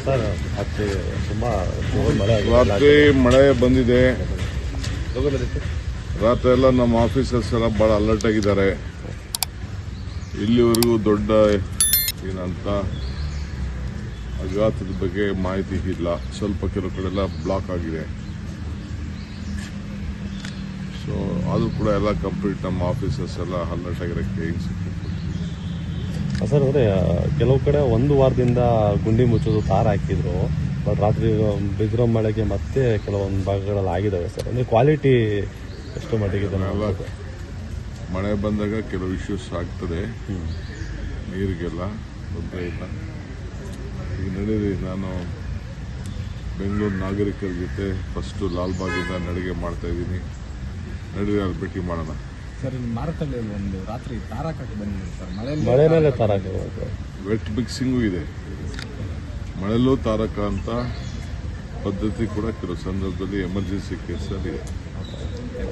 Sir ರಾತ್ರಿ ತುಂಬ ಮಳೆ ರಾತ್ರಿ ಮಳೆ ಬಂದಿದೆ. ರಾತ್ರಿ ಎಲ್ಲ ನಮ್ಮ ಆಫೀಸರ್ಸ್ ಎಲ್ಲ ಭಾಳ ಅಲರ್ಟ್ ಆಗಿದ್ದಾರೆ. ಇಲ್ಲಿವರೆಗೂ ದೊಡ್ಡ ಏನಂತ ಅಘಾತದ ಬಗ್ಗೆ ಮಾಹಿತಿ ಇಲ್ಲ. ಸ್ವಲ್ಪ ಕೆಲವು ಕಡೆ ಎಲ್ಲ ಬ್ಲಾಕ್ ಆಗಿದೆ. ಸೊ ಅದು ಕೂಡ ಎಲ್ಲ ಕಂಪ್ಲೀಟ್ ನಮ್ಮ ಆಫೀಸರ್ಸ್ ಎಲ್ಲ ಅಲರ್ಟ್ ಆಗಿರೋಕ್ಕೆ ಸರ್ ಅಂದರೆ ಕೆಲವು ಕಡೆ ಒಂದು ವಾರದಿಂದ ಗುಂಡಿ ಮುಚ್ಚೋದು ತಾರ ಹಾಕಿದ್ರು. ಬಟ್ ರಾತ್ರಿ ಬಿದ್ರೋ ಮಳೆಗೆ ಮತ್ತೆ ಕೆಲವೊಂದು ಭಾಗಗಳಲ್ಲಿ ಆಗಿದ್ದಾವೆ ಸರ್. ಅಂದರೆ ಕ್ವಾಲಿಟಿ ಎಷ್ಟು ಮಟ್ಟಿಗೆ ಎಲ್ಲ ಮಳೆ ಬಂದಾಗ ಕೆಲವು ಇಶ್ಯೂಸ್ ಆಗ್ತದೆ. ನೀರಿಗೆಲ್ಲ ತೊಂದರೆ ಇಲ್ಲ. ಈಗ ನಡೀರಿ, ನಾನು ಬೆಂಗಳೂರು ನಾಗರಿಕರ ಜೊತೆ ಫಸ್ಟು ಲಾಲ್ಬಾಗಿಂದ ನಡಿಗೆ ಮಾಡ್ತಾ ಇದ್ದೀನಿ. ನಡೀರಿ, ಅಲ್ಲಿ ಭೇಟಿ ಮಾಡೋಣ. ಸರ್ ಮಾರಕಲ್ಲಿ ಒಂದು ರಾತ್ರಿ ತಾರಾಕಕ್ಕೆ ಬಂದಿದೆ ಸರ್. ಮಳೆ ಮೇಲೆ ತಾರಾಕ ವೆಟ್ ಮಿಕ್ಸಿಂಗು ಇದೆ. ಮಳೆಯಲ್ಲೂ ತಾರಕ ಅಂತ ಪದ್ಧತಿ ಕೂಡ ಕೆಲವು ಸಂದರ್ಭದಲ್ಲಿ ಎಮರ್ಜೆನ್ಸಿ ಕೇಸಲ್ಲಿ ಇದೆ.